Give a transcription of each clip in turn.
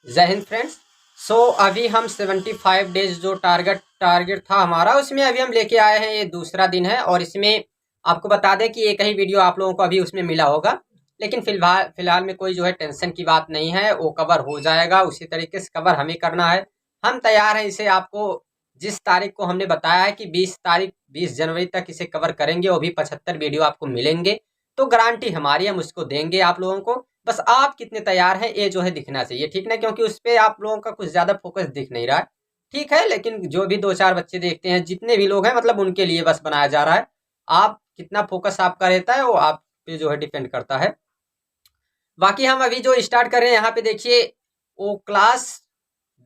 जय हिंद फ्रेंड्स। सो अभी हम 75 डेज जो टारगेट था हमारा, उसमें अभी हम लेके आए हैं। ये दूसरा दिन है और इसमें आपको बता दें कि एक ही वीडियो आप लोगों को अभी उसमें मिला होगा, लेकिन फिलहाल में कोई जो है टेंशन की बात नहीं है, वो कवर हो जाएगा। उसी तरीके से कवर हमें करना है। हम तैयार हैं इसे आपको जिस तारीख को हमने बताया है कि 20 जनवरी तक इसे कवर करेंगे, वो भी 75 वीडियो आपको मिलेंगे। तो गारंटी हमारी, हम उसको देंगे आप लोगों को। बस आप कितने तैयार हैं ये जो है दिखना चाहिए, ठीक ना? क्योंकि उस पर आप लोगों का कुछ ज्यादा फोकस दिख नहीं रहा है, ठीक है। लेकिन जो भी 2-4 बच्चे देखते हैं, जितने भी लोग हैं, मतलब उनके लिए बस बनाया जा रहा है। आप कितना फोकस आपका रहता है वो आप पे जो है डिपेंड करता है। बाकी हम अभी जो स्टार्ट कर रहे हैं यहाँ पे देखिए, वो क्लास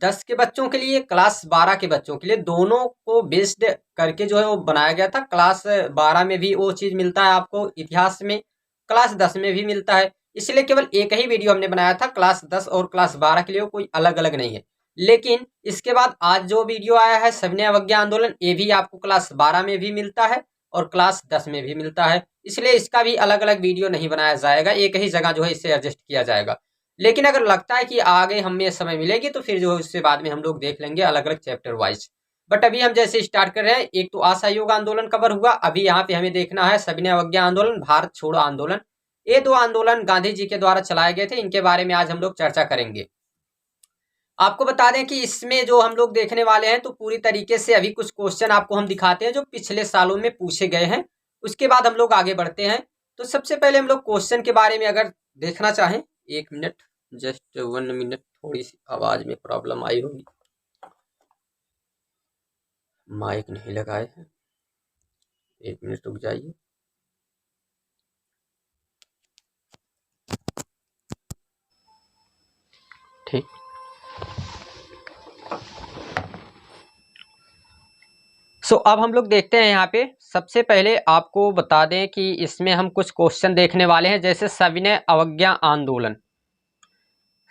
10 के बच्चों के लिए, क्लास 12 के बच्चों के लिए, दोनों को बेस्ड करके जो है वो बनाया गया था। क्लास 12 में भी वो चीज मिलता है आपको इतिहास में, क्लास 10 में भी मिलता है। इसलिए केवल एक ही वीडियो हमने बनाया था क्लास 10 और क्लास 12 के लिए, कोई अलग अलग नहीं है। लेकिन इसके बाद आज जो वीडियो आया है सविनय अवज्ञा आंदोलन, ये भी आपको क्लास 12 में भी मिलता है और क्लास 10 में भी मिलता है। इसलिए इसका भी अलग अलग वीडियो नहीं बनाया जाएगा, एक ही जगह जो है इसे एडजस्ट किया जाएगा। लेकिन अगर लगता है कि आगे हमें समय मिलेगी तो फिर जो है उससे बाद में हम लोग देख लेंगे अलग अलग चैप्टर वाइज। बट अभी हम जैसे स्टार्ट कर रहे हैं, एक तो असहयोग आंदोलन कवर हुआ, अभी यहाँ पे हमें देखना है सविनय अवज्ञा आंदोलन, भारत छोड़ो आंदोलन। ये दो आंदोलन गांधी जी के द्वारा चलाए गए थे, इनके बारे में आज हम लोग चर्चा करेंगे। आपको बता दें कि इसमें जो हम लोग देखने वाले हैं, तो पूरी तरीके से अभी कुछ क्वेश्चन आपको हम दिखाते हैं जो पिछले सालों में पूछे गए हैं, उसके बाद हम लोग आगे बढ़ते हैं। तो सबसे पहले हम लोग क्वेश्चन के बारे में अगर देखना चाहें, 1 मिनट, जस्ट 1 मिनट, थोड़ी सी आवाज में प्रॉब्लम आई होगी, माइक नहीं लगाए हैं। 1 मिनट रुक जाइए। ठीक। अब हम लोग देखते हैं यहाँ पे। सबसे पहले आपको बता दें कि इसमें हम कुछ क्वेश्चन देखने वाले हैं, जैसे सविनय अवज्ञा आंदोलन।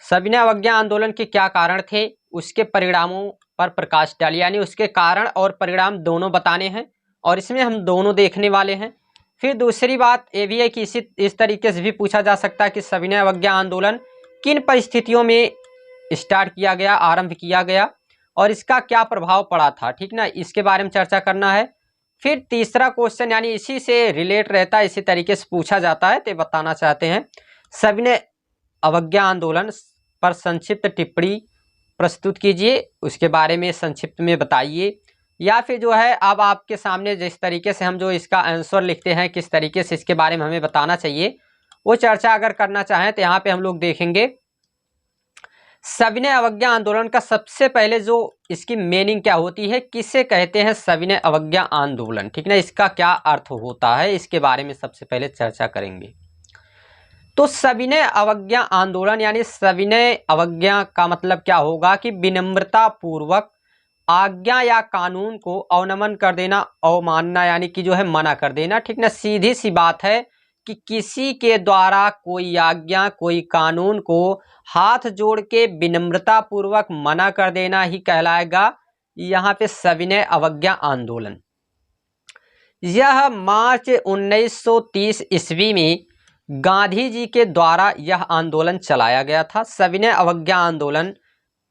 सविनय अवज्ञा आंदोलन के क्या कारण थे, उसके परिणामों पर प्रकाश डालिए, यानी उसके कारण और परिणाम दोनों बताने हैं, और इसमें हम दोनों देखने वाले हैं। फिर दूसरी बात ये भी है कि इस तरीके से भी पूछा जा सकता है कि सविनय अवज्ञा आंदोलन किन परिस्थितियों में स्टार्ट किया गया, आरंभ किया गया, और इसका क्या प्रभाव पड़ा था, ठीक ना? इसके बारे में चर्चा करना है। फिर तीसरा क्वेश्चन, यानी इसी से रिलेट रहता है, इसी तरीके से पूछा जाता है, तो बताना चाहते हैं सविनय अवज्ञा आंदोलन पर संक्षिप्त टिप्पणी प्रस्तुत कीजिए, उसके बारे में संक्षिप्त में बताइए। या फिर जो है अब आपके सामने जिस तरीके से हम जो इसका आंसर लिखते हैं, किस तरीके से इसके बारे में हमें बताना चाहिए, वो चर्चा अगर करना चाहें तो यहाँ पे हम लोग देखेंगे सविनय अवज्ञा आंदोलन का सबसे पहले जो इसकी मीनिंग क्या होती है, किसे कहते हैं सविनय अवज्ञा आंदोलन, ठीक ना? इसका क्या अर्थ होता है, इसके बारे में सबसे पहले चर्चा करेंगे। तो सविनय अवज्ञा आंदोलन यानी सविनय अवज्ञा का मतलब क्या होगा कि विनम्रता पूर्वक आज्ञा या कानून को अवनमन कर देना, अवमानना यानी कि जो है मना कर देना, ठीक ना? सीधी सी बात है कि किसी के द्वारा कोई आज्ञा, कोई कानून को हाथ जोड़ के विनम्रता पूर्वक मना कर देना ही कहलाएगा यहाँ पे सविनय अवज्ञा आंदोलन। यह मार्च 1930 ईस्वी में गांधी जी के द्वारा यह आंदोलन चलाया गया था। सविनय अवज्ञा आंदोलन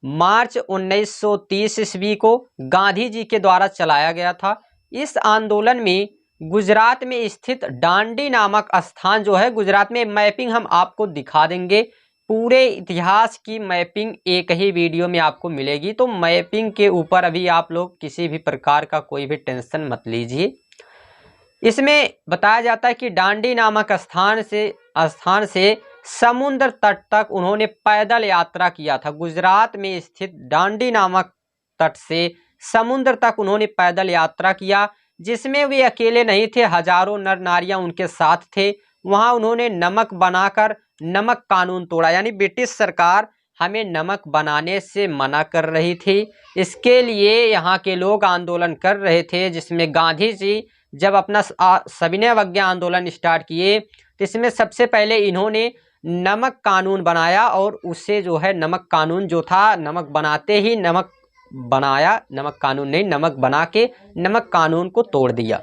मार्च 1930 ईस्वी को गांधी जी के द्वारा चलाया गया था। इस आंदोलन में गुजरात में स्थित डांडी नामक स्थान जो है, गुजरात में मैपिंग हम आपको दिखा देंगे, पूरे इतिहास की मैपिंग एक ही वीडियो में आपको मिलेगी। तो मैपिंग के ऊपर अभी आप लोग किसी भी प्रकार का कोई भी टेंशन मत लीजिए। इसमें बताया जाता है कि डांडी नामक स्थान से समुद्र तट तक उन्होंने पैदल यात्रा किया था। गुजरात में स्थित डांडी नामक तट से समुद्र तक उन्होंने पैदल यात्रा किया, जिसमें वे अकेले नहीं थे, हजारों नर नारियां उनके साथ थे। वहां उन्होंने नमक बनाकर नमक कानून तोड़ा, यानी ब्रिटिश सरकार हमें नमक बनाने से मना कर रही थी, इसके लिए यहाँ के लोग आंदोलन कर रहे थे। जिसमें गांधी जी जब अपना सविनय अवज्ञा आंदोलन स्टार्ट किए तो इसमें सबसे पहले इन्होंने नमक कानून बनाया, और उससे जो है नमक कानून जो था, नमक बनाते ही नमक बनाया, नमक कानून नहीं, नमक बना के नमक कानून को तोड़ दिया।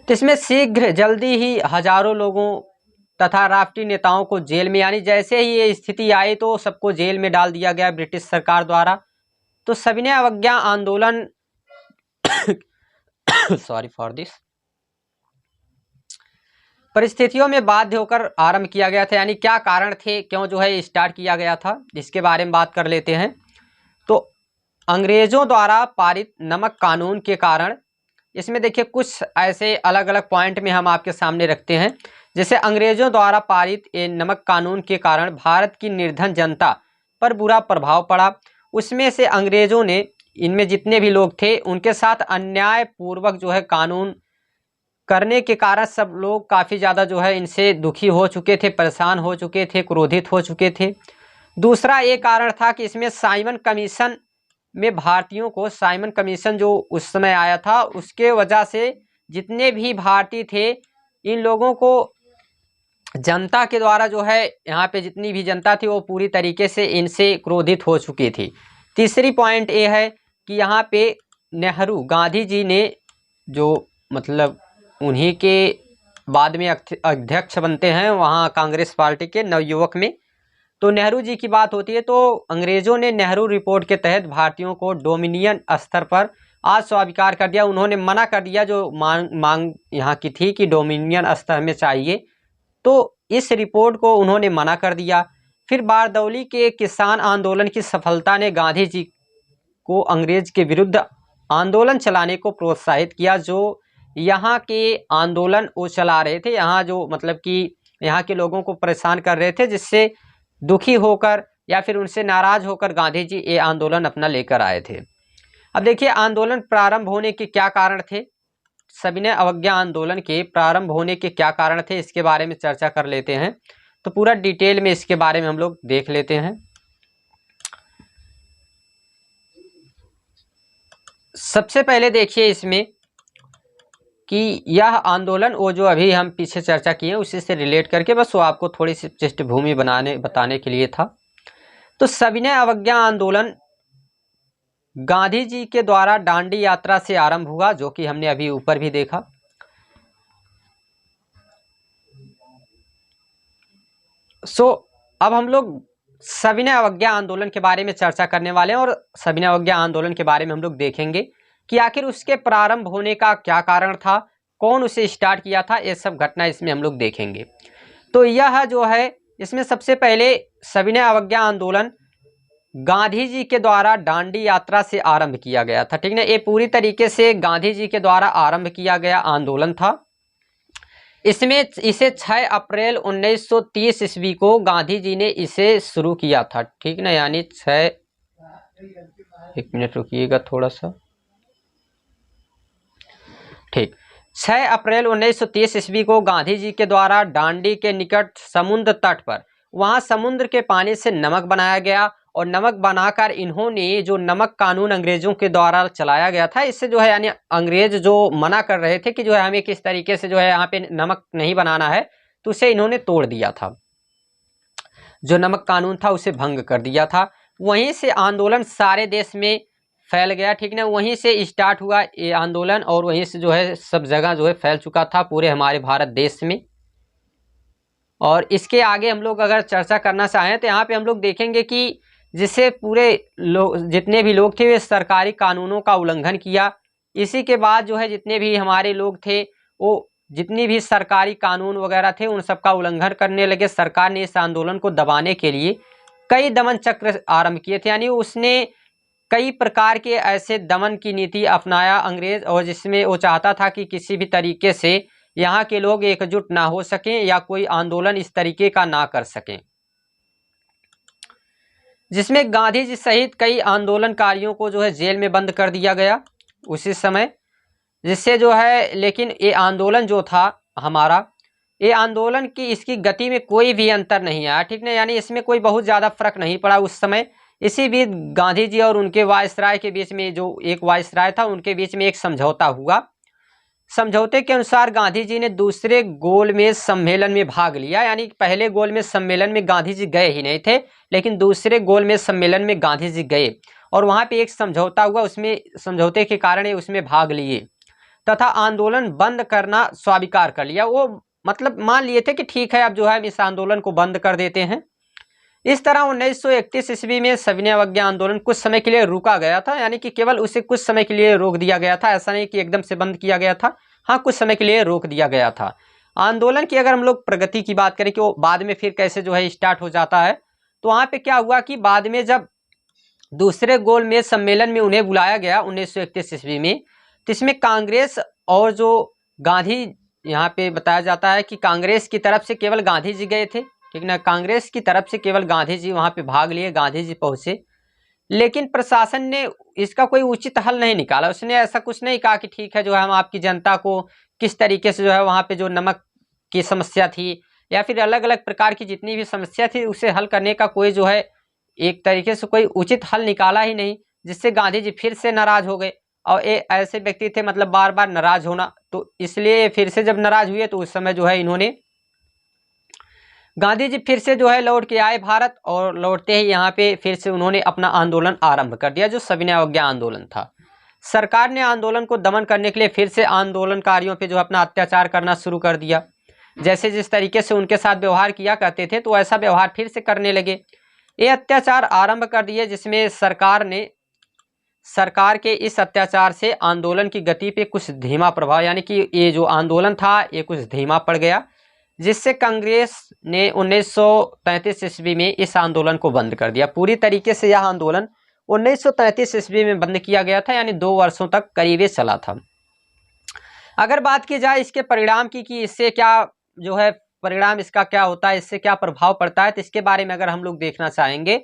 तो इसमें शीघ्र जल्दी ही हजारों लोगों तथा राष्ट्रीय नेताओं को जेल में, यानी जैसे ही ये स्थिति आई तो सबको जेल में डाल दिया गया ब्रिटिश सरकार द्वारा। तो सविनय अवज्ञा आंदोलन सॉरी फॉर दिस, परिस्थितियों में बाध्य होकर आरंभ किया गया था, यानी क्या कारण थे, क्यों जो है स्टार्ट किया गया था, इसके बारे में बात कर लेते हैं। तो अंग्रेजों द्वारा पारित नमक कानून के कारण, इसमें देखिए कुछ ऐसे अलग अलग पॉइंट में हम आपके सामने रखते हैं। जैसे अंग्रेजों द्वारा पारित नमक कानून के कारण भारत की निर्धन जनता पर बुरा प्रभाव पड़ा। उसमें से अंग्रेजों ने, इनमें जितने भी लोग थे उनके साथ अन्याय पूर्वक जो है कानून करने के कारण सब लोग काफ़ी ज़्यादा जो है इनसे दुखी हो चुके थे, परेशान हो चुके थे, क्रोधित हो चुके थे। दूसरा ये कारण था कि इसमें साइमन कमीशन में भारतीयों को, साइमन कमीशन जो उस समय आया था उसके वजह से जितने भी भारतीय थे इन लोगों को जनता के द्वारा जो है यहाँ पे जितनी भी जनता थी वो पूरी तरीके से इनसे क्रोधित हो चुकी थी। तीसरी पॉइंट ये है कि यहाँ पे नेहरू, गांधी जी ने जो मतलब उन्हीं के बाद में अध्यक्ष बनते हैं वहाँ कांग्रेस पार्टी के नवयुवक में, तो नेहरू जी की बात होती है। तो अंग्रेजों ने नेहरू रिपोर्ट के तहत भारतीयों को डोमिनियन स्तर पर आज स्वीकार कर दिया। उन्होंने मना कर दिया जो मांग यहाँ की थी कि डोमिनियन स्तर में चाहिए, तो इस रिपोर्ट को उन्होंने मना कर दिया। फिर बारदौली के किसान आंदोलन की सफलता ने गांधी जी को अंग्रेज के विरुद्ध आंदोलन चलाने को प्रोत्साहित किया। जो यहाँ के आंदोलन वो चला रहे थे, यहाँ जो मतलब कि यहाँ के लोगों को परेशान कर रहे थे, जिससे दुखी होकर या फिर उनसे नाराज होकर गांधी जी ये आंदोलन अपना लेकर आए थे। अब देखिए आंदोलन प्रारंभ होने के क्या कारण थे, सविनय अवज्ञा आंदोलन के प्रारंभ होने के क्या कारण थे, इसके बारे में चर्चा कर लेते हैं। तो पूरा डिटेल में इसके बारे में हम लोग देख लेते हैं। सबसे पहले देखिए इसमें कि यह आंदोलन, वो जो अभी हम पीछे चर्चा किए उसी से रिलेट करके बस वो आपको थोड़ी सी पृष्ठभूमि बताने के लिए था। तो सविनय अवज्ञा आंदोलन गांधी जी के द्वारा दांडी यात्रा से आरंभ हुआ, जो कि हमने अभी ऊपर भी देखा। अब हम लोग सविनय अवज्ञा आंदोलन के बारे में चर्चा करने वाले हैं और सविनय अवज्ञा आंदोलन के बारे में हम लोग देखेंगे कि आखिर उसके प्रारंभ होने का क्या कारण था, कौन उसे स्टार्ट किया था, ये सब घटना इसमें हम लोग देखेंगे। तो यह जो है इसमें सबसे पहले सविनय अवज्ञा आंदोलन गांधी जी के द्वारा दांडी यात्रा से आरंभ किया गया था, ठीक ना। ये पूरी तरीके से गांधी जी के द्वारा आरंभ किया गया आंदोलन था। इसे 6 अप्रैल 1930 ईस्वी को गांधी जी ने इसे शुरू किया था, ठीक ना। यानी एक मिनट रुकिएगा थोड़ा सा, ठीक। 6 अप्रैल 1930 ईस्वी को गांधी जी के द्वारा दांडी के निकट समुद्र तट पर, वहां समुद्र के पानी से नमक बनाया गया और नमक बनाकर इन्होंने जो नमक कानून अंग्रेजों के द्वारा चलाया गया था, इससे जो है यानी अंग्रेज जो मना कर रहे थे कि जो है हमें किस तरीके से जो है यहाँ पे नमक नहीं बनाना है, तो उसे इन्होंने तोड़ दिया था। जो नमक कानून था उसे भंग कर दिया था। वहीं से आंदोलन सारे देश में फैल गया, ठीक ना। वहीं से स्टार्ट हुआ ये आंदोलन और वहीं से जो है सब जगह जो है फैल चुका था पूरे हमारे भारत देश में। और इसके आगे हम लोग अगर चर्चा करना चाहें तो यहाँ पे हम लोग देखेंगे कि जिससे पूरे लोग, जितने भी लोग थे वे सरकारी कानूनों का उल्लंघन किया। इसी के बाद जो है जितने भी हमारे लोग थे वो जितनी भी सरकारी कानून वगैरह थे उन सब का उल्लंघन करने लगे। सरकार ने इस आंदोलन को दबाने के लिए कई दमन चक्र आरंभ किए थे, यानी उसने कई प्रकार के ऐसे दमन की नीति अपनाया अंग्रेज, और जिसमें वो चाहता था कि किसी भी तरीके से यहाँ के लोग एकजुट ना हो सकें या कोई आंदोलन इस तरीके का ना कर सकें, जिसमें गांधी जी सहित कई आंदोलनकारियों को जो है जेल में बंद कर दिया गया उसी समय। जिससे जो है, लेकिन ये आंदोलन जो था हमारा, ये आंदोलन की इसकी गति में कोई भी अंतर नहीं आया, ठीक ना। यानी इसमें कोई बहुत ज़्यादा फर्क नहीं पड़ा उस समय। इसी बीच गांधी जी और उनके वायसराय के बीच में, जो एक वायसराय था उनके बीच में एक समझौता हुआ। समझौते के अनुसार गांधी जी ने दूसरे गोलमेज सम्मेलन में भाग लिया, यानी पहले गोलमेज सम्मेलन में गांधी जी गए ही नहीं थे, लेकिन दूसरे गोलमेज सम्मेलन में गांधी जी गए और वहां पे एक समझौता हुआ, उसमें समझौते के कारण उसमें भाग लिए तथा आंदोलन बंद करना स्वीकार कर लिया। वो मतलब मान लिए थे कि ठीक है अब जो है हम इस आंदोलन को बंद कर देते हैं। इस तरह 1931 ईस्वी में सविनय अवज्ञा आंदोलन कुछ समय के लिए रुका गया था, यानी कि केवल उसे कुछ समय के लिए रोक दिया गया था, ऐसा नहीं कि एकदम से बंद किया गया था, हाँ कुछ समय के लिए रोक दिया गया था। आंदोलन की अगर हम लोग प्रगति की बात करें कि वो बाद में फिर कैसे जो है स्टार्ट हो जाता है, तो वहाँ पे क्या हुआ कि बाद में जब दूसरे गोलमेज सम्मेलन में उन्हें बुलाया गया 1931 ईस्वी में, तो इसमें कांग्रेस और जो गांधी, यहाँ पे बताया जाता है कि कांग्रेस की तरफ से केवल गांधी जी गए थे, ठीक ना, कांग्रेस की तरफ से केवल गांधी जी वहाँ पे भाग लिए, गांधी जी पहुंचे, लेकिन प्रशासन ने इसका कोई उचित हल नहीं निकाला। उसने ऐसा कुछ नहीं कहा कि ठीक है जो है हम आपकी जनता को किस तरीके से जो है वहाँ पे जो नमक की समस्या थी या फिर अलग अलग प्रकार की जितनी भी समस्या थी उसे हल करने का कोई जो है एक तरीके से कोई उचित हल निकाला ही नहीं, जिससे गांधी जी फिर से नाराज हो गए। और ये ऐसे व्यक्ति थे मतलब बार बार नाराज होना, तो इसलिए फिर से जब नाराज हुए तो उस समय जो है इन्होंने, गांधी जी फिर से जो है लौट के आए भारत, और लौटते ही यहाँ पे फिर से उन्होंने अपना आंदोलन आरंभ कर दिया जो सविनय अवज्ञा आंदोलन था। सरकार ने आंदोलन को दमन करने के लिए फिर से आंदोलनकारियों पे जो अपना अत्याचार करना शुरू कर दिया। जैसे जिस तरीके से उनके साथ व्यवहार किया करते थे तो ऐसा व्यवहार फिर से करने लगे। ये अत्याचार आरंभ कर दिए, जिसमें सरकार के इस अत्याचार से आंदोलन की गति पे कुछ धीमा प्रभाव, यानी कि ये जो आंदोलन था ये कुछ धीमा पड़ गया, जिससे कांग्रेस ने 1933 ईस्वी में इस आंदोलन को बंद कर दिया। पूरी तरीके से यह आंदोलन 1933 ईस्वी में बंद किया गया था, यानी 2 वर्षों तक करीब चला था। अगर बात की जाए इसके परिणाम की कि इससे क्या जो है परिणाम इसका क्या होता है, इससे क्या प्रभाव पड़ता है, तो इसके बारे में अगर हम लोग देखना चाहेंगे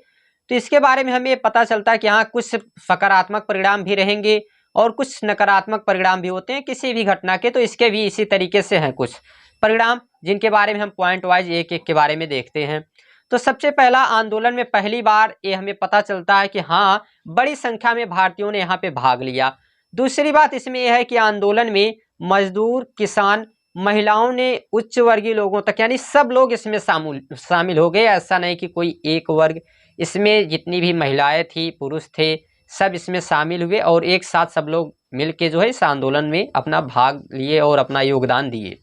तो इसके बारे में हमें पता चलता है कि हाँ कुछ सकारात्मक परिणाम भी रहेंगे और कुछ नकारात्मक परिणाम भी होते हैं किसी भी घटना के। तो इसके भी इसी तरीके से हैं कुछ परिणाम, जिनके बारे में हम पॉइंट वाइज एक एक के बारे में देखते हैं। तो सबसे पहला, आंदोलन में पहली बार ये हमें पता चलता है कि हाँ बड़ी संख्या में भारतीयों ने यहाँ पे भाग लिया। दूसरी बात इसमें यह है कि आंदोलन में मजदूर, किसान, महिलाओं ने उच्च वर्गीय लोगों तक, यानी सब लोग इसमें शामिल हो गए। ऐसा नहीं कि कोई एक वर्ग, इसमें जितनी भी महिलाएं थी, पुरुष थे, सब इसमें शामिल हुए और एक साथ सब लोग मिलके जो है इस आंदोलन में अपना भाग लिए और अपना योगदान दिए।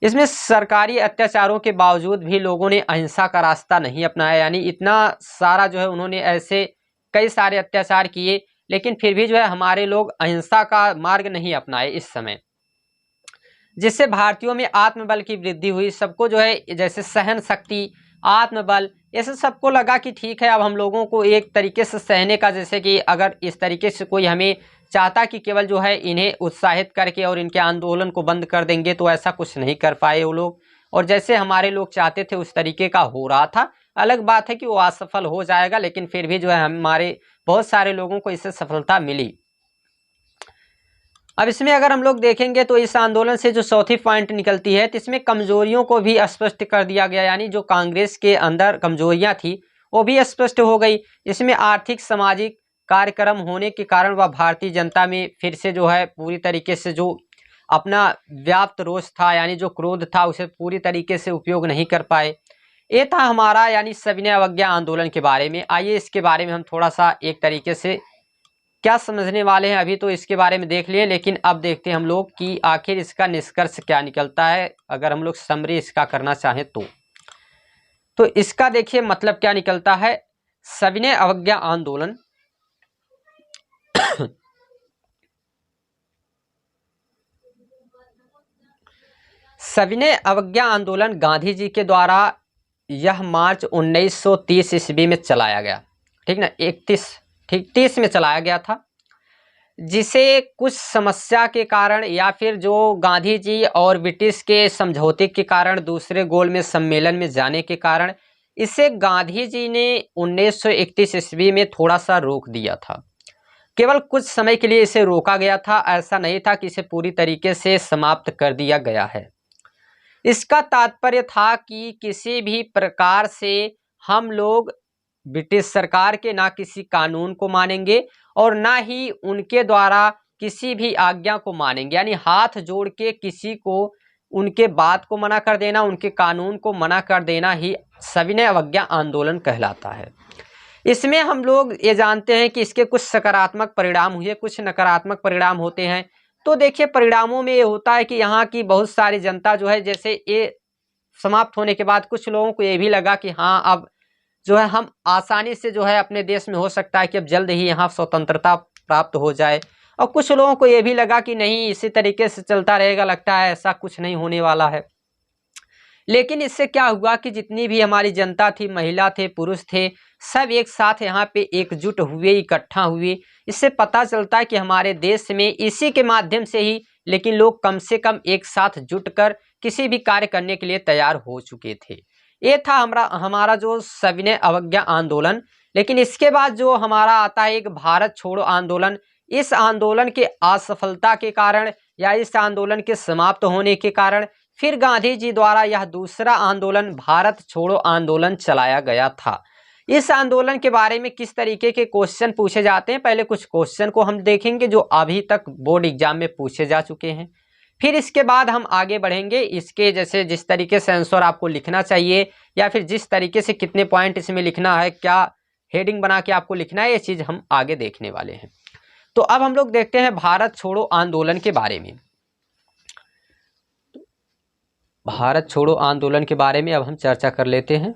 इसमें सरकारी अत्याचारों के बावजूद भी लोगों ने अहिंसा का रास्ता नहीं अपनाया, यानी इतना सारा जो है उन्होंने ऐसे कई सारे अत्याचार किए, लेकिन फिर भी जो है हमारे लोग अहिंसा का मार्ग नहीं अपनाए इस समय, जिससे भारतीयों में आत्मबल की वृद्धि हुई। सबको जो है जैसे सहन शक्ति, आत्मबल, ऐसे सबको लगा कि ठीक है अब हम लोगों को एक तरीके से सहने का, जैसे कि अगर इस तरीके से कोई हमें चाहता कि केवल जो है इन्हें उत्साहित करके और इनके आंदोलन को बंद कर देंगे, तो ऐसा कुछ नहीं कर पाए वो लोग, और जैसे हमारे लोग चाहते थे उस तरीके का हो रहा था। अलग बात है कि वो असफल हो जाएगा, लेकिन फिर भी जो है हमारे बहुत सारे लोगों को इससे सफलता मिली। अब इसमें अगर हम लोग देखेंगे तो इस आंदोलन से जो चौथी पॉइंट निकलती है, तो इसमें कमजोरियों को भी स्पष्ट कर दिया गया, यानी जो कांग्रेस के अंदर कमजोरियां थी वो भी स्पष्ट हो गई। इसमें आर्थिक सामाजिक कार्यक्रम होने के कारण वह भारतीय जनता में फिर से जो है पूरी तरीके से जो अपना व्याप्त रोष था, यानी जो क्रोध था, उसे पूरी तरीके से उपयोग नहीं कर पाए। ये था हमारा यानी सविनय अवज्ञा आंदोलन के बारे में। आइए इसके बारे में हम थोड़ा सा एक तरीके से क्या समझने वाले हैं। अभी तो इसके बारे में देख लिए, लेकिन अब देखते हैं हम लोग कि आखिर इसका निष्कर्ष क्या निकलता है, अगर हम लोग समरी इसका करना चाहें तो इसका देखिए मतलब क्या निकलता है। सविनय अवज्ञा आंदोलन सविनय अवज्ञा आंदोलन गांधी जी के द्वारा यह मार्च 1930 ईस्वी में चलाया गया, ठीक ना, 30 में चलाया गया था, जिसे कुछ समस्या के कारण या फिर जो गांधी जी और ब्रिटिश के समझौते के कारण दूसरे गोल में सम्मेलन में जाने के कारण इसे गांधी जी ने 1931 ईस्वी में थोड़ा सा रोक दिया था। केवल कुछ समय के लिए इसे रोका गया था, ऐसा नहीं था कि इसे पूरी तरीके से समाप्त कर दिया गया है। इसका तात्पर्य था कि किसी भी प्रकार से हम लोग ब्रिटिश सरकार के ना किसी कानून को मानेंगे और ना ही उनके द्वारा किसी भी आज्ञा को मानेंगे, यानी हाथ जोड़ के किसी को उनके बात को मना कर देना, उनके कानून को मना कर देना ही सविनय अवज्ञा आंदोलन कहलाता है। इसमें हम लोग ये जानते हैं कि इसके कुछ सकारात्मक परिणाम हुए, कुछ नकारात्मक परिणाम होते हैं। तो देखिए परिणामों में ये होता है कि यहाँ की बहुत सारी जनता जो है, जैसे ये समाप्त होने के बाद कुछ लोगों को ये भी लगा कि हाँ अब जो है हम आसानी से जो है अपने देश में हो सकता है कि अब जल्द ही यहाँ स्वतंत्रता प्राप्त हो जाए। और कुछ लोगों को ये भी लगा कि नहीं इसी तरीके से चलता रहेगा, लगता है ऐसा कुछ नहीं होने वाला है। लेकिन इससे क्या हुआ कि जितनी भी हमारी जनता थी, महिला थे, पुरुष थे, सब एक साथ यहाँ पे एकजुट हुए, इकट्ठा हुए। इससे पता चलता है कि हमारे देश में इसी के माध्यम से ही, लेकिन लोग कम से कम एक साथ जुटकर किसी भी कार्य करने के लिए तैयार हो चुके थे। ये था हमारा जो सविनय अवज्ञा आंदोलन। लेकिन इसके बाद जो हमारा आता है एक भारत छोड़ो आंदोलन। इस आंदोलन के असफलता के कारण या इस आंदोलन के समाप्त होने के कारण फिर गांधी जी द्वारा यह दूसरा आंदोलन भारत छोड़ो आंदोलन चलाया गया था। इस आंदोलन के बारे में किस तरीके के क्वेश्चन पूछे जाते हैं, पहले कुछ क्वेश्चन को हम देखेंगे जो अभी तक बोर्ड एग्जाम में पूछे जा चुके हैं। फिर इसके बाद हम आगे बढ़ेंगे, इसके जैसे जिस तरीके से आंसर आपको लिखना चाहिए या फिर जिस तरीके से कितने पॉइंट इसमें लिखना है, क्या हेडिंग बना के आपको लिखना है, ये चीज़ हम आगे देखने वाले हैं। तो अब हम लोग देखते हैं भारत छोड़ो आंदोलन के बारे में। भारत छोड़ो आंदोलन के बारे में अब हम चर्चा कर लेते हैं।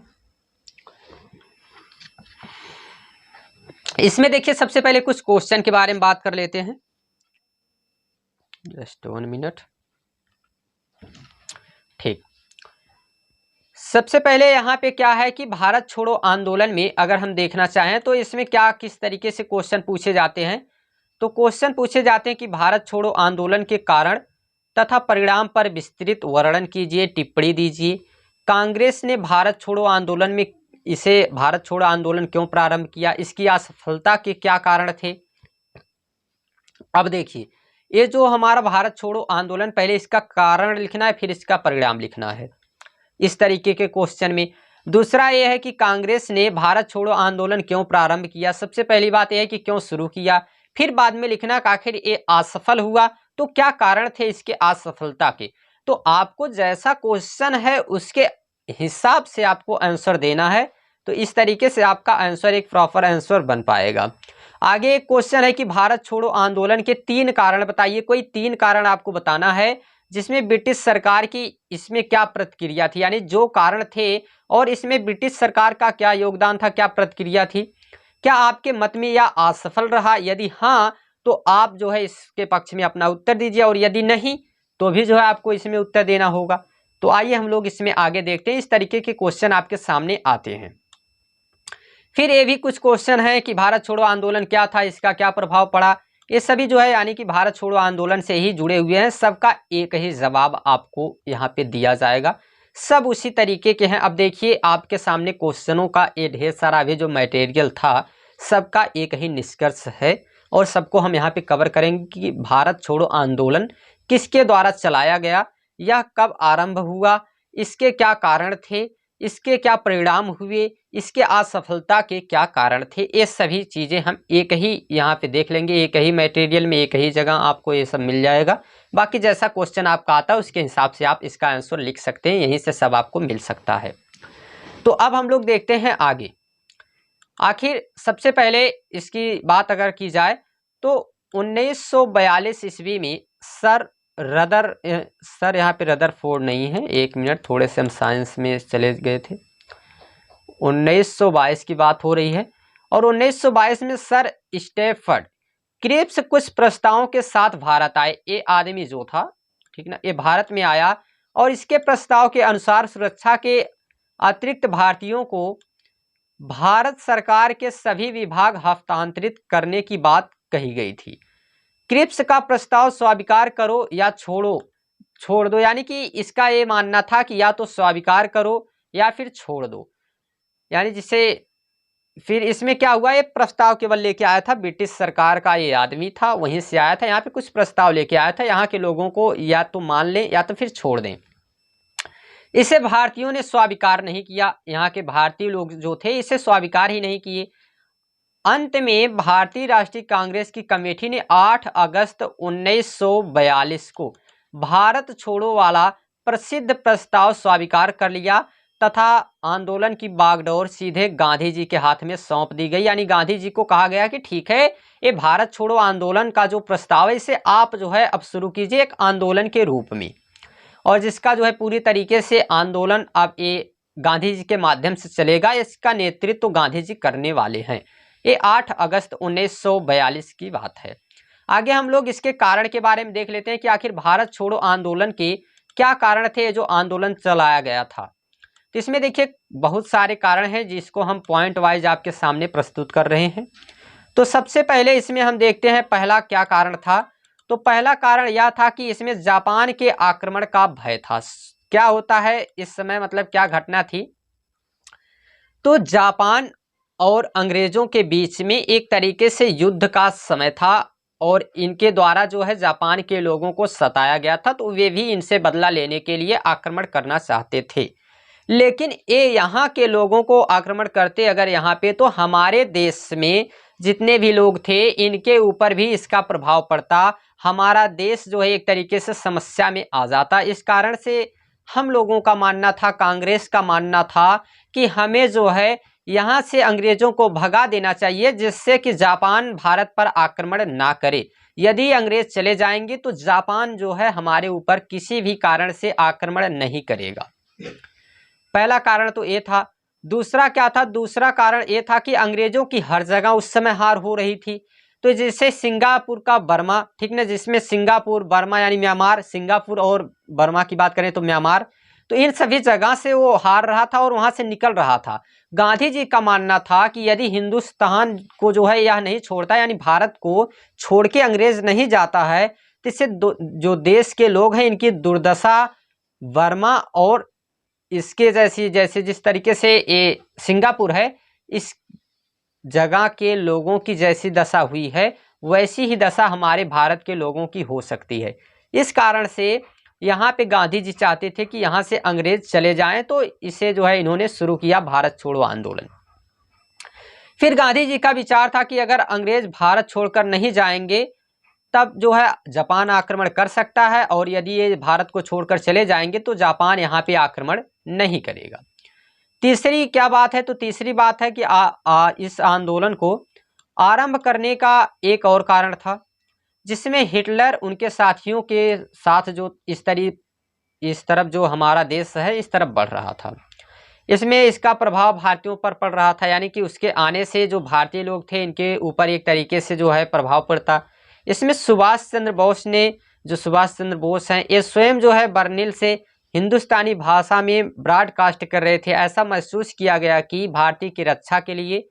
इसमें देखिए सबसे पहले कुछ क्वेश्चन के बारे में बात कर लेते हैं। Just 1 minute. ठीक, सबसे पहले यहाँ पे क्या है कि भारत छोड़ो आंदोलन में अगर हम देखना चाहें तो इसमें क्या किस तरीके से क्वेश्चन पूछे जाते हैं। तो क्वेश्चन पूछे जाते हैं कि भारत छोड़ो आंदोलन के कारण तथा परिणाम पर विस्तृत वर्णन कीजिए, टिप्पणी दीजिए। कांग्रेस ने भारत छोड़ो आंदोलन में इसे भारत छोड़ो आंदोलन क्यों प्रारंभ किया, इसकी असफलता के क्या कारण थे। अब देखिए ये जो हमारा भारत छोड़ो आंदोलन, पहले इसका कारण लिखना है फिर इसका परिणाम लिखना है, इस तरीके के क्वेश्चन में। दूसरा यह है कि कांग्रेस ने भारत छोड़ो आंदोलन क्यों प्रारंभ किया। सबसे पहली बात यह है कि क्यों शुरू किया, फिर बाद में लिखना कि आखिर ये असफल हुआ तो क्या कारण थे इसके असफलता के। तो आपको जैसा क्वेश्चन है उसके हिसाब से आपको आंसर देना है, तो इस तरीके से आपका आंसर एक प्रॉपर आंसर बन पाएगा। आगे एक क्वेश्चन है कि भारत छोड़ो आंदोलन के 3 कारण बताइए। कोई 3 कारण आपको बताना है जिसमें ब्रिटिश सरकार की इसमें क्या प्रतिक्रिया थी, यानी जो कारण थे और इसमें ब्रिटिश सरकार का क्या योगदान था, क्या प्रतिक्रिया थी, क्या आपके मत में यह असफल रहा। यदि हाँ तो आप जो है इसके पक्ष में अपना उत्तर दीजिए, और यदि नहीं तो भी जो है आपको इसमें उत्तर देना होगा। तो आइए हम लोग इसमें आगे देखते हैं। इस तरीके के क्वेश्चन आपके सामने आते हैं। फिर ये भी कुछ क्वेश्चन है कि भारत छोड़ो आंदोलन क्या था, इसका क्या प्रभाव पड़ा। ये सभी जो है यानी कि भारत छोड़ो आंदोलन से ही जुड़े हुए हैं, सबका एक ही जवाब आपको यहाँ पे दिया जाएगा, सब उसी तरीके के हैं। अब देखिए आपके सामने क्वेश्चनों का ये ढेर सारा भी जो मटेरियल था सबका एक ही निष्कर्ष है, और सबको हम यहाँ पे कवर करेंगे कि भारत छोड़ो आंदोलन किसके द्वारा चलाया गया, यह कब आरंभ हुआ, इसके क्या कारण थे, इसके क्या परिणाम हुए, इसके असफलता के क्या कारण थे। ये सभी चीज़ें हम एक ही यहाँ पे देख लेंगे, एक ही मटेरियल में एक ही जगह आपको ये सब मिल जाएगा। बाकी जैसा क्वेश्चन आपका आता है उसके हिसाब से आप इसका आंसर लिख सकते हैं, यहीं से सब आपको मिल सकता है। तो अब हम लोग देखते हैं आगे। आखिर सबसे पहले इसकी बात अगर की जाए तो 1942 ईस्वी में सर यहाँ पे रदरफोर्ड नहीं है, 1 मिनट, थोड़े से हम साइंस में चले गए थे। 1922 की बात हो रही है, और 1922 में सर स्टेफर्ड क्रिप्स कुछ प्रस्तावों के साथ भारत आए। ये आदमी जो था, ठीक ना, ये भारत में आया और इसके प्रस्ताव के अनुसार सुरक्षा के अतिरिक्त भारतीयों को भारत सरकार के सभी विभाग हस्तांतरित करने की बात कही गई थी। क्रिप्स का प्रस्ताव स्वीकार करो या छोड़ दो, यानी कि इसका ये मानना था कि या तो स्वीकार करो या फिर छोड़ दो। यानी जिसे फिर इसमें क्या हुआ, ये प्रस्ताव केवल लेके आया था ब्रिटिश सरकार का, ये आदमी था वहीं से आया था, यहाँ पे कुछ प्रस्ताव लेके आया था, यहाँ के लोगों को या तो मान लें या तो फिर छोड़ दें। इसे भारतीयों ने स्वीकार नहीं किया, यहाँ के भारतीय लोग जो थे इसे स्वीकार ही नहीं किए। अंत में भारतीय राष्ट्रीय कांग्रेस की कमेटी ने 8 अगस्त 1942 को भारत छोड़ो वाला प्रसिद्ध प्रस्ताव स्वीकार कर लिया तथा आंदोलन की बागडोर सीधे गांधी जी के हाथ में सौंप दी गई। यानी गांधी जी को कहा गया कि ठीक है, ये भारत छोड़ो आंदोलन का जो प्रस्ताव है इसे आप जो है अब शुरू कीजिए एक आंदोलन के रूप में, और जिसका जो है पूरी तरीके से आंदोलन अब ये गांधी जी के माध्यम से चलेगा। इसका नेतृत्व तो गांधी जी करने वाले हैं। ये 8 अगस्त 1942 की बात है। आगे हम लोग इसके कारण के बारे में देख लेते हैं कि आखिर भारत छोड़ो आंदोलन के क्या कारण थे जो आंदोलन चलाया गया था। तो इसमें देखिए बहुत सारे कारण हैं जिसको हम पॉइंट वाइज आपके सामने प्रस्तुत कर रहे हैं। तो सबसे पहले इसमें हम देखते हैं पहला क्या कारण था। तो पहला कारण यह था कि इसमें जापान के आक्रमण का भय था। क्या होता है इस समय, मतलब क्या घटना थी, तो जापान और अंग्रेजों के बीच में एक तरीके से युद्ध का समय था और इनके द्वारा जो है जापान के लोगों को सताया गया था, तो वे भी इनसे बदला लेने के लिए आक्रमण करना चाहते थे। लेकिन ये यहाँ के लोगों को आक्रमण करते अगर यहाँ पे, तो हमारे देश में जितने भी लोग थे इनके ऊपर भी इसका प्रभाव पड़ता। हमारा देश जो है एक तरीके से समस्या में आ जाता। इस कारण से हम लोगों का मानना था, कांग्रेस का मानना था कि हमें जो है यहाँ से अंग्रेजों को भगा देना चाहिए, जिससे कि जापान भारत पर आक्रमण ना करे। यदि अंग्रेज चले जाएंगे तो जापान जो है हमारे ऊपर किसी भी कारण से आक्रमण नहीं करेगा। पहला कारण तो ये था। दूसरा क्या था, दूसरा कारण ये था कि अंग्रेजों की हर जगह उस समय हार हो रही थी। तो जैसे सिंगापुर का बर्मा, ठीक ना, जिसमें सिंगापुर, बर्मा यानी म्यांमार, सिंगापुर और बर्मा की बात करें तो म्यांमार, तो इन सभी जगह से वो हार रहा था और वहां से निकल रहा था। गांधी जी का मानना था कि यदि हिंदुस्तान को जो है यह नहीं छोड़ता, यानी भारत को छोड़ के अंग्रेज नहीं जाता है, तो इससे जो देश के लोग हैं इनकी दुर्दशा बर्मा और इसके जैसे जिस तरीके से ये सिंगापुर है, इस जगह के लोगों की जैसी दशा हुई है वैसी ही दशा हमारे भारत के लोगों की हो सकती है। इस कारण से यहाँ पे गांधी जी चाहते थे कि यहाँ से अंग्रेज चले जाएं, तो इसे जो है इन्होंने शुरू किया भारत छोड़ो आंदोलन। फिर गांधी जी का विचार था कि अगर अंग्रेज भारत छोड़कर नहीं जाएंगे तब जो है जापान आक्रमण कर सकता है, और यदि ये भारत को छोड़कर चले जाएंगे तो जापान यहाँ पे आक्रमण नहीं करेगा। तीसरी क्या बात है, तो तीसरी बात है कि इस आंदोलन को आरंभ करने का एक और कारण था, जिसमें हिटलर उनके साथियों के साथ जो इस तरफ जो हमारा देश है इस तरफ बढ़ रहा था, इसमें इसका प्रभाव भारतीयों पर पड़ रहा था। यानी कि उसके आने से जो भारतीय लोग थे इनके ऊपर एक तरीके से जो है प्रभाव पड़ता। इसमें सुभाष चंद्र बोस ने, जो सुभाष चंद्र बोस हैं, ये स्वयं जो है बर्निल से हिंदुस्तानी भाषा में ब्रॉडकास्ट कर रहे थे। ऐसा महसूस किया गया कि भारतीय की रक्षा के लिए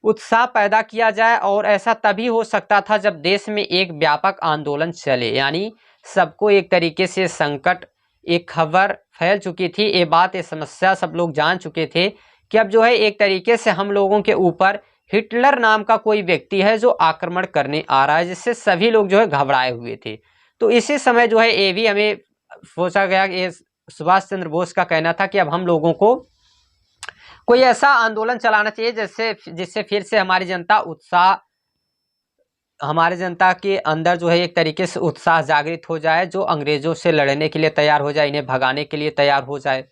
उत्साह पैदा किया जाए, और ऐसा तभी हो सकता था जब देश में एक व्यापक आंदोलन चले। यानी सबको एक तरीके से संकट, एक खबर फैल चुकी थी, ये बात, ये समस्या सब लोग जान चुके थे कि अब जो है एक तरीके से हम लोगों के ऊपर हिटलर नाम का कोई व्यक्ति है जो आक्रमण करने आ रहा है, जिससे सभी लोग जो है घबराए हुए थे। तो इसी समय जो है ये भी हमें सोचा गया कि सुभाष चंद्र बोस का कहना था कि अब हम लोगों को कोई ऐसा आंदोलन चलाना चाहिए जिससे फिर से हमारी जनता के अंदर जो है एक तरीके से उत्साह जागृत हो जाए, जो अंग्रेजों से लड़ने के लिए तैयार हो जाए, इन्हें भगाने के लिए तैयार हो जाए।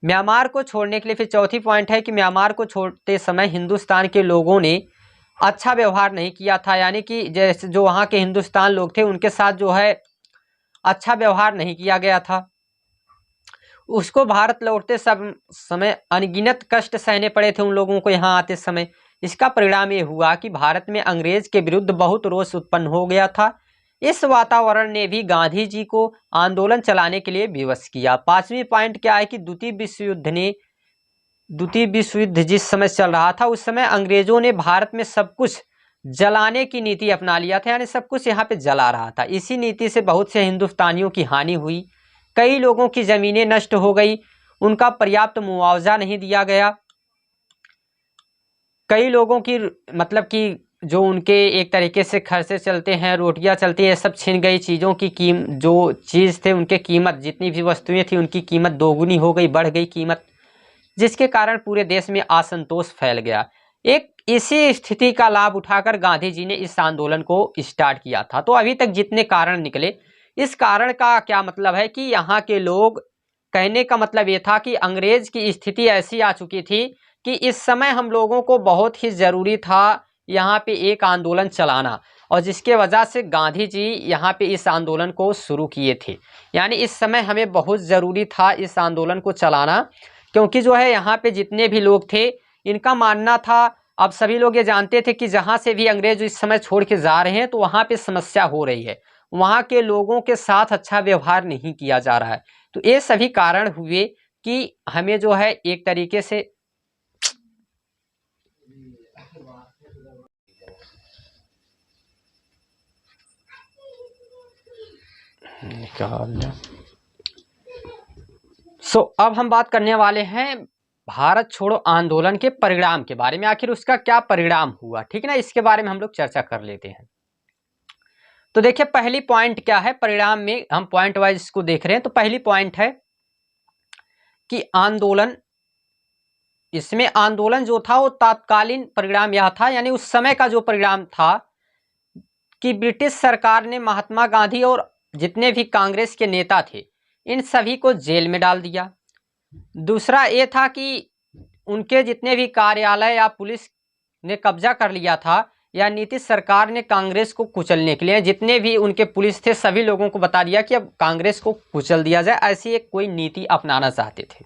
म्यांमार को छोड़ने के लिए फिर चौथी पॉइंट है कि म्यांमार को छोड़ते समय हिंदुस्तान के लोगों ने अच्छा व्यवहार नहीं किया था। यानी कि जैसे जो वहाँ के हिंदुस्तान लोग थे उनके साथ जो है अच्छा व्यवहार नहीं किया गया था। उसको भारत लौटते समय अनगिनत कष्ट सहने पड़े थे उन लोगों को यहाँ आते समय। इसका परिणाम ये हुआ कि भारत में अंग्रेज के विरुद्ध बहुत रोष उत्पन्न हो गया था। इस वातावरण ने भी गांधी जी को आंदोलन चलाने के लिए विवश किया। पांचवी पॉइंट क्या है कि द्वितीय विश्व युद्ध जिस समय चल रहा था उस समय अंग्रेजों ने भारत में सब कुछ जलाने की नीति अपना लिया था, यानी सब कुछ यहाँ पे जला रहा था। इसी नीति से बहुत से हिंदुस्तानियों की हानि हुई, कई लोगों की जमीनें नष्ट हो गई, उनका पर्याप्त मुआवजा नहीं दिया गया, कई लोगों की मतलब कि जो उनके एक तरीके से खर्चे चलते हैं, रोटियां चलती है, सब छिन गई। चीज़ों की जो चीज़ थे उनके कीमत, जितनी भी वस्तुएं थी उनकी कीमत दोगुनी हो गई, बढ़ गई कीमत, जिसके कारण पूरे देश में असंतोष फैल गया। एक इसी स्थिति का लाभ उठाकर गांधी जी ने इस आंदोलन को स्टार्ट किया था। तो अभी तक जितने कारण निकले, इस कारण का क्या मतलब है कि यहाँ के लोग कहने का मतलब ये था कि अंग्रेज की स्थिति ऐसी आ चुकी थी कि इस समय हम लोगों को बहुत ही ज़रूरी था यहाँ पे एक आंदोलन चलाना, और जिसके वजह से गांधी जी यहाँ पे इस आंदोलन को शुरू किए थे। यानी इस समय हमें बहुत ज़रूरी था इस आंदोलन को चलाना, क्योंकि जो है यहाँ पे जितने भी लोग थे इनका मानना था, अब सभी लोग ये जानते थे कि जहाँ से भी अंग्रेज इस समय छोड़ के जा रहे हैं तो वहाँ पे समस्या हो रही है, वहाँ के लोगों के साथ अच्छा व्यवहार नहीं किया जा रहा है। तो ये सभी कारण हुए कि हमें जो है एक तरीके से अब हम बात करने वाले हैं भारत छोड़ो आंदोलन के परिणाम के बारे में, आखिर उसका क्या परिणाम हुआ, ठीक है ना, इसके बारे में हम लोग चर्चा कर लेते हैं। तो देखिए पहली पॉइंट क्या है, परिणाम में हम पॉइंट वाइज इसको देख रहे हैं। तो पहली पॉइंट है कि आंदोलन, इसमें आंदोलन जो था वो तात्कालीन परिणाम यह था, यानी उस समय का जो परिणाम था कि ब्रिटिश सरकार ने महात्मा गांधी और जितने भी कांग्रेस के नेता थे इन सभी को जेल में डाल दिया। दूसरा ये था कि उनके जितने भी कार्यालय या पुलिस ने कब्जा कर लिया था, या नीतीश सरकार ने कांग्रेस को कुचलने के लिए जितने भी उनके पुलिस थे सभी लोगों को बता दिया कि अब कांग्रेस को कुचल दिया जाए, ऐसी एक कोई नीति अपनाना चाहते थे।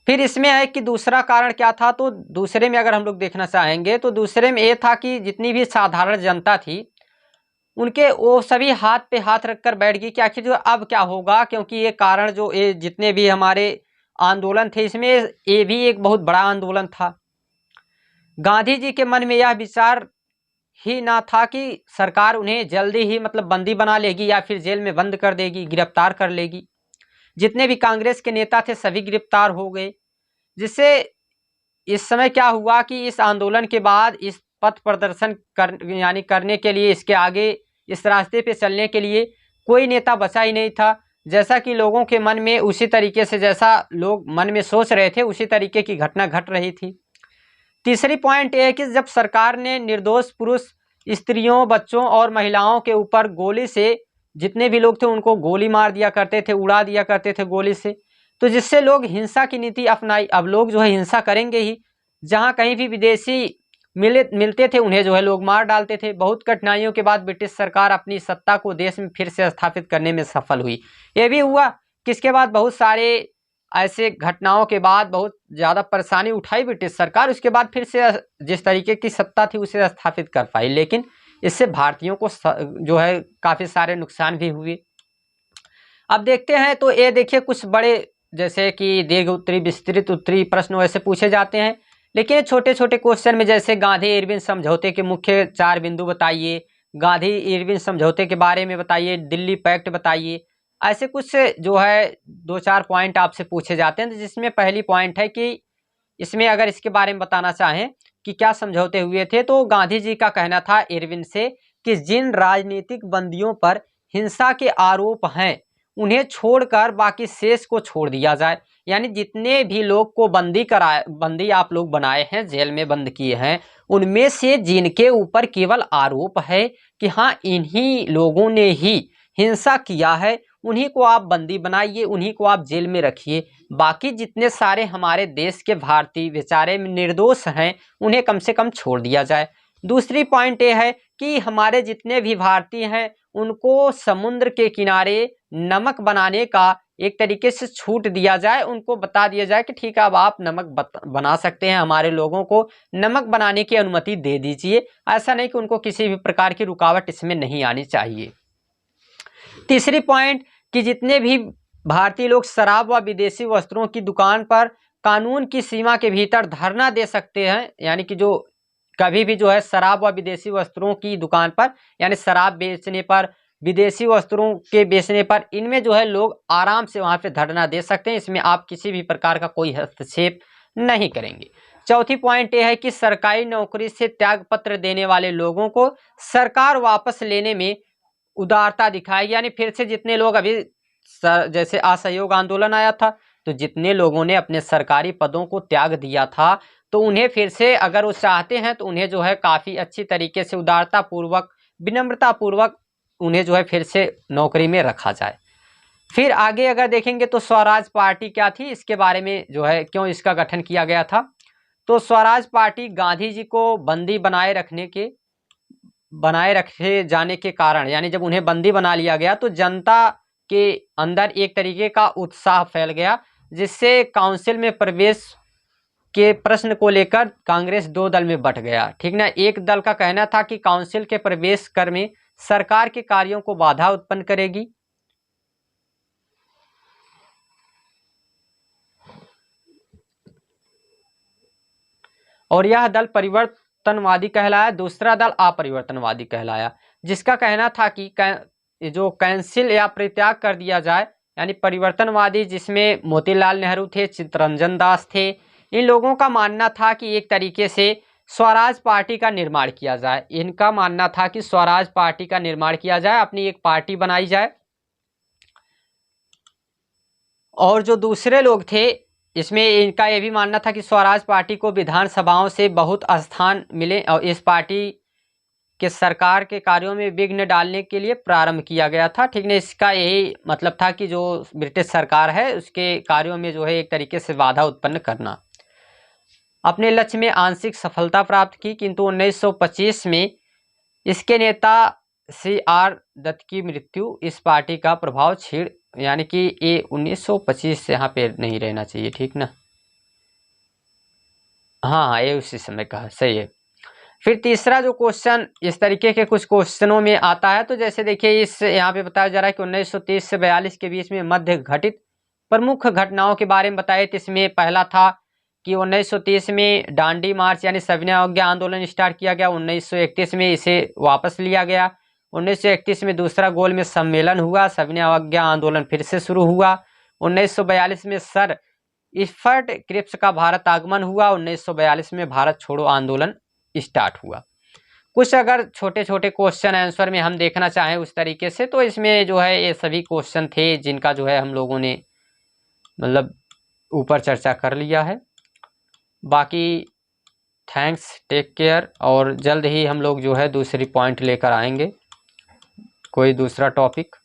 फिर इसमें है कि दूसरा कारण क्या था, तो दूसरे में अगर हम लोग देखना चाहेंगे तो दूसरे में ये था कि जितनी भी साधारण जनता थी उनके वो सभी हाथ पे हाथ रखकर बैठ गई कि आखिर जो अब क्या होगा, क्योंकि ये कारण जो ये जितने भी हमारे आंदोलन थे इसमें ये भी एक बहुत बड़ा आंदोलन था। गांधी जी के मन में यह विचार ही ना था कि सरकार उन्हें जल्दी ही मतलब बंदी बना लेगी या फिर जेल में बंद कर देगी, गिरफ्तार कर लेगी। जितने भी कांग्रेस के नेता थे सभी गिरफ्तार हो गए, जिससे इस समय क्या हुआ कि इस आंदोलन के बाद इस पथ प्रदर्शन यानी करने के लिए, इसके आगे इस रास्ते पे चलने के लिए कोई नेता बचा ही नहीं था। जैसा कि लोगों के मन में उसी तरीके से जैसा लोग मन में सोच रहे थे उसी तरीके की घटना घट रही थी। तीसरी पॉइंट ये है कि जब सरकार ने निर्दोष पुरुष, स्त्रियों, बच्चों और महिलाओं के ऊपर गोली से, जितने भी लोग थे उनको गोली मार दिया करते थे, उड़ा दिया करते थे गोली से, तो जिससे लोग हिंसा की नीति अपनाई। अब लोग जो है हिंसा करेंगे ही, जहाँ कहीं भी विदेशी मिलते थे उन्हें जो है लोग मार डालते थे। बहुत कठिनाइयों के बाद ब्रिटिश सरकार अपनी सत्ता को देश में फिर से स्थापित करने में सफल हुई। ये भी हुआ किसके बाद, बहुत सारे ऐसे घटनाओं के बाद बहुत ज़्यादा परेशानी उठाई ब्रिटिश सरकार, उसके बाद फिर से जिस तरीके की सत्ता थी उसे स्थापित कर पाई। लेकिन इससे भारतीयों को जो है काफ़ी सारे नुकसान भी हुए। अब देखते हैं तो ये देखिए कुछ बड़े, जैसे कि दीर्घ उत्तरी, विस्तृत उत्तरी प्रश्न वैसे पूछे जाते हैं, लेकिन छोटे छोटे क्वेश्चन में जैसे गांधी इरविन समझौते के मुख्य 4 बिंदु बताइए, गांधी इरविन समझौते के बारे में बताइए, दिल्ली पैक्ट बताइए, ऐसे कुछ जो है 2-4 पॉइंट आपसे पूछे जाते हैं। जिसमें पहली पॉइंट है कि इसमें अगर इसके बारे में बताना चाहें कि क्या समझौते हुए थे, तो गांधी जी का कहना था इरविन से कि जिन राजनीतिक बंदियों पर हिंसा के आरोप हैं उन्हें छोड़कर बाकी शेष को छोड़ दिया जाए। यानी जितने भी लोग को बंदी आप लोग बनाए हैं, जेल में बंद किए हैं, उनमें से जिनके ऊपर केवल आरोप है कि हाँ इन्हीं लोगों ने ही हिंसा किया है, उन्हीं को आप बंदी बनाइए, उन्हीं को आप जेल में रखिए। बाकी जितने सारे हमारे देश के भारतीय बेचारे निर्दोष हैं उन्हें कम से कम छोड़ दिया जाए। दूसरी पॉइंट ये है कि हमारे जितने भी भारतीय हैं उनको समुद्र के किनारे नमक बनाने का एक तरीके से छूट दिया जाए, उनको बता दिया जाए कि ठीक है अब आप नमक बना सकते हैं, हमारे लोगों को नमक बनाने की अनुमति दे दीजिए। ऐसा नहीं कि उनको किसी भी प्रकार की रुकावट इसमें नहीं आनी चाहिए। तीसरी पॉइंट कि जितने भी भारतीय लोग शराब व विदेशी वस्त्रों की दुकान पर कानून की सीमा के भीतर धरना दे सकते हैं, यानी कि जो कभी भी जो है शराब व विदेशी वस्त्रों की दुकान पर, यानी शराब बेचने पर, विदेशी वस्त्रों के बेचने पर, इनमें जो है लोग आराम से वहां पे धरना दे सकते हैं, इसमें आप किसी भी प्रकार का कोई हस्तक्षेप नहीं करेंगे। चौथी पॉइंट यह है कि सरकारी नौकरी से त्याग पत्र देने वाले लोगों को सरकार वापस लेने में उदारता दिखाएगी। यानी फिर से जितने लोग अभी जैसे असहयोग आंदोलन आया था तो जितने लोगों ने अपने सरकारी पदों को त्याग दिया था तो उन्हें फिर से अगर वो चाहते हैं तो उन्हें जो है काफ़ी अच्छी तरीके से उदारता पूर्वक, विनम्रता पूर्वक उन्हें जो है फिर से नौकरी में रखा जाए। फिर आगे अगर देखेंगे तो स्वराज पार्टी क्या थी, इसके बारे में जो है क्यों इसका गठन किया गया था। तो स्वराज पार्टी गांधी जी को बंदी बनाए रखे जाने के कारण, यानी जब उन्हें बंदी बना लिया गया तो जनता के अंदर एक तरीके का उत्साह फैल गया, जिससे काउंसिल में प्रवेश के प्रश्न को लेकर कांग्रेस दो दल में बंट गया। ठीक ना, एक दल का कहना था कि काउंसिल के प्रवेश कर में सरकार के कार्यों को बाधा उत्पन्न करेगी, और यह दल परिवर्तनवादी कहलाया। दूसरा दल अपरिवर्तनवादी कहलाया, जिसका कहना था कि जो काउंसिल या परित्याग कर दिया जाए, यानी परिवर्तनवादी जिसमें मोतीलाल नेहरू थे, चित्तरंजन दास थे, इन लोगों का मानना था कि एक तरीके से स्वराज पार्टी का निर्माण किया जाए। इनका मानना था कि स्वराज पार्टी का निर्माण किया जाए, अपनी एक पार्टी बनाई जाए। और जो दूसरे लोग थे, इसमें इनका यह भी मानना था कि स्वराज पार्टी को विधानसभाओं से बहुत स्थान मिले और इस पार्टी के सरकार के कार्यों में विघ्न डालने के लिए प्रारंभ किया गया था। ठीक है, इसका यही मतलब था कि जो ब्रिटिश सरकार है उसके कार्यों में जो है एक तरीके से बाधा उत्पन्न करना। अपने लक्ष्य में आंशिक सफलता प्राप्त की, किंतु 1925 में इसके नेता CR दत्त की मृत्यु इस पार्टी का प्रभाव छीड़, यानी कि ये 1925 यहाँ पे नहीं रहना चाहिए। ठीक ना, हाँ ये उसी समय का सही है। फिर तीसरा जो क्वेश्चन इस तरीके के कुछ क्वेश्चनों में आता है, तो जैसे देखिए इस यहाँ पे बताया जा रहा है कि 1930 से 42 के बीच में मध्य घटित प्रमुख घटनाओं के बारे में बताए। तो इसमें पहला था कि 1930 में डांडी मार्च यानी सविनय अवज्ञा आंदोलन स्टार्ट किया गया, 1931 में इसे वापस लिया गया, 1931 में दूसरा गोल में सम्मेलन हुआ, सविनय अवज्ञा आंदोलन फिर से शुरू हुआ, 1942 में सर इफर्ट क्रिप्स का भारत आगमन हुआ, 1942 में भारत छोड़ो आंदोलन स्टार्ट हुआ। कुछ अगर छोटे छोटे क्वेश्चन आंसर में हम देखना चाहें उस तरीके से, तो इसमें जो है ये सभी क्वेश्चन थे जिनका जो है हम लोगों ने मतलब ऊपर चर्चा कर लिया है। बाकी थैंक्स, टेक केयर, और जल्द ही हम लोग जो है दूसरी पॉइंट लेकर आएंगे, कोई दूसरा टॉपिक।